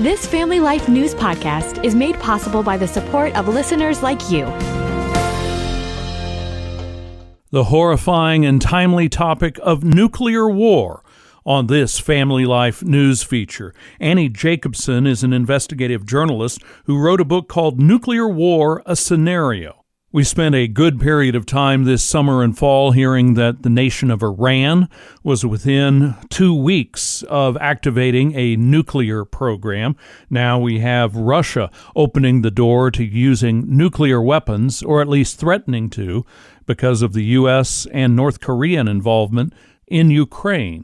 This Family Life News podcast is made possible by the support of listeners like you. The horrifying and timely topic of nuclear war on this Family Life News feature. Annie Jacobson is an investigative journalist who wrote a book called Nuclear War, A Scenario. We spent a good period of time this summer and fall hearing that the nation of Iran was within 2 weeks of activating a nuclear program. Now we have Russia opening the door to using nuclear weapons, or at least threatening to, because of the U.S. and North Korean involvement in Ukraine.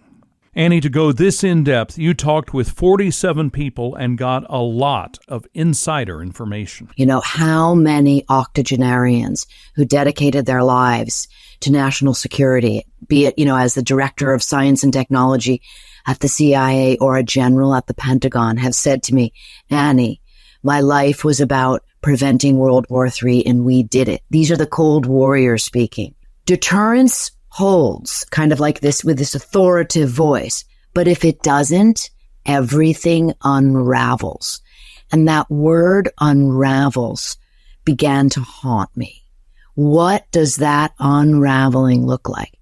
Annie, to go this in-depth, you talked with 47 people and got a lot of insider information. You know, how many octogenarians who dedicated their lives to national security, be it, as the director of science and technology at the CIA or a general at the Pentagon, have said to me, Annie, my life was about preventing World War III and we did it. These are the Cold Warriors speaking. Deterrence holds kind of like this with this authoritative voice. But if it doesn't, everything unravels. And that word unravels began to haunt me. What does that unraveling look like?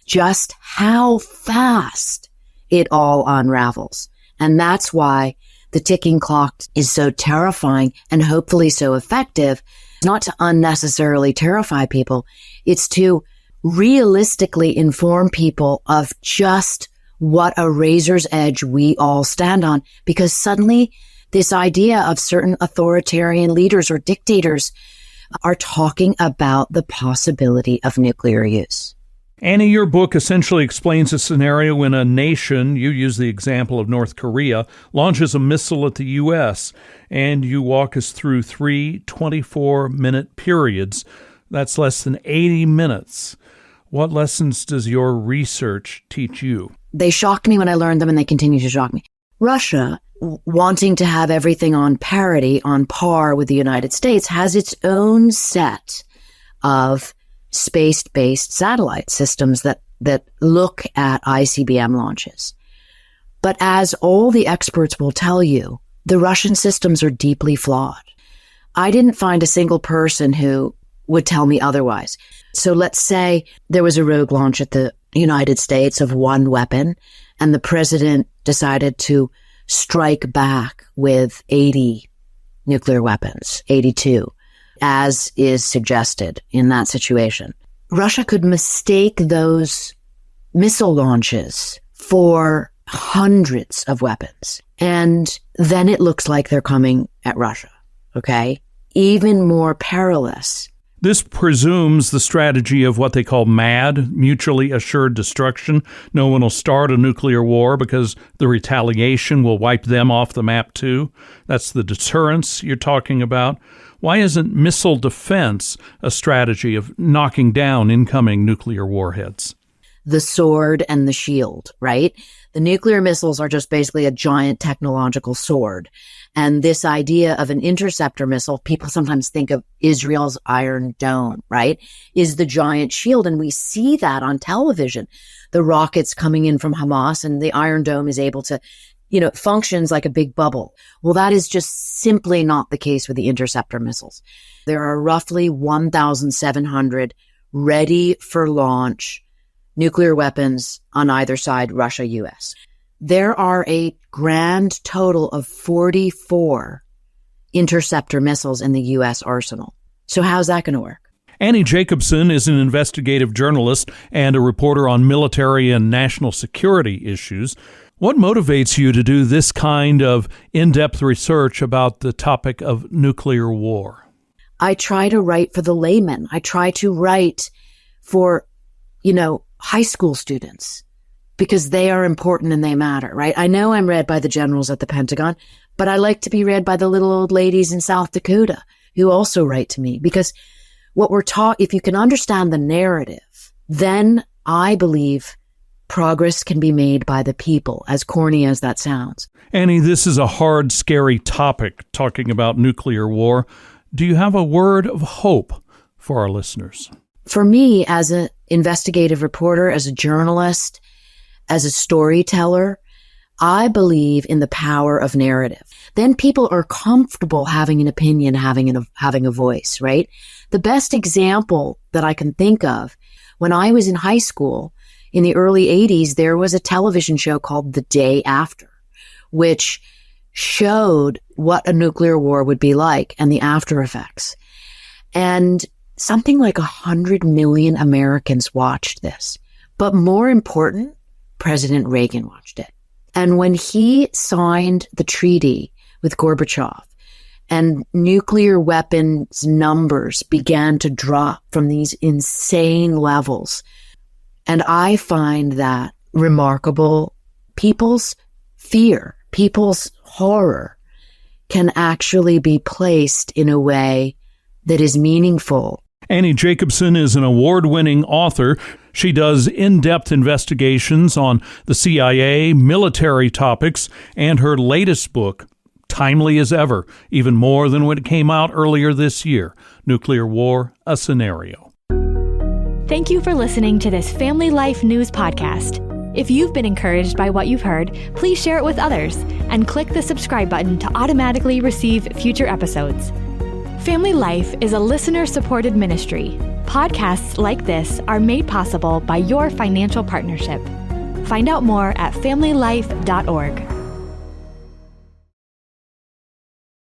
Just how fast it all unravels. And that's why the ticking clock is so terrifying and hopefully so effective. Not to unnecessarily terrify people. It's to realistically inform people of just what a razor's edge we all stand on, because suddenly this idea of certain authoritarian leaders or dictators are talking about the possibility of nuclear use. Annie, your book essentially explains a scenario when a nation, you use the example of North Korea, launches a missile at the U.S., and you walk us through 3 24-minute periods. That's less than 80 minutes. What lessons does your research teach you? They shocked me when I learned them, and they continue to shock me. Russia, wanting to have everything on parity, on par with the United States, has its own set of space-based satellite systems that look at ICBM launches. But as all the experts will tell you, the Russian systems are deeply flawed. I didn't find a single person who would tell me otherwise. So let's say there was a rogue launch at the United States of one weapon, and the president decided to strike back with 80 nuclear weapons, 82, as is suggested in that situation. Russia could mistake those missile launches for hundreds of weapons, and then it looks like they're coming at Russia, okay? Even more perilous. This presumes the strategy of what they call MAD, mutually assured destruction. No one will start a nuclear war because the retaliation will wipe them off the map too. That's the deterrence you're talking about. Why isn't missile defense a strategy of knocking down incoming nuclear warheads? The sword and the shield, right? The nuclear missiles are just basically a giant technological sword. And this idea of an interceptor missile, people sometimes think of Israel's Iron Dome, right? Is the giant shield. And we see that on television. The rockets coming in from Hamas, and the Iron Dome is able to, it functions like a big bubble. Well, that is just simply not the case with the interceptor missiles. There are roughly 1,700 ready for launch nuclear weapons on either side, Russia, U.S. There are a grand total of 44 interceptor missiles in the U.S. arsenal. So how's that going to work? Annie Jacobson is an investigative journalist and a reporter on military and national security issues. What motivates you to do this kind of in-depth research about the topic of nuclear war? I try to write for the layman. I try to write for, high school students, because they are important and they matter, right? I know I'm read by the generals at the Pentagon, but I like to be read by the little old ladies in South Dakota who also write to me, because what we're taught, if you can understand the narrative, then I believe progress can be made by the people, as corny as that sounds. Annie, this is a hard, scary topic, talking about nuclear war. Do you have a word of hope for our listeners? For me, as an investigative reporter, as a journalist, as a storyteller, I believe in the power of narrative. Then people are comfortable having an opinion, having a voice, right? The best example that I can think of, when I was in high school in the early 80s, there was a television show called The Day After, which showed what a nuclear war would be like and the after effects. And something like 100 million Americans watched this. But more important, President Reagan watched it. And when he signed the treaty with Gorbachev and nuclear weapons numbers began to drop from these insane levels, and I find that remarkable, people's fear, people's horror can actually be placed in a way that is meaningful. Annie Jacobson is an award-winning author. She does in-depth investigations on the CIA, military topics, and her latest book, timely as ever, even more than when it came out earlier this year, Nuclear War, A Scenario. Thank you for listening to this Family Life News podcast. If you've been encouraged by what you've heard, please share it with others and click the subscribe button to automatically receive future episodes. Family Life is a listener-supported ministry. Podcasts like this are made possible by your financial partnership. Find out more at familylife.org.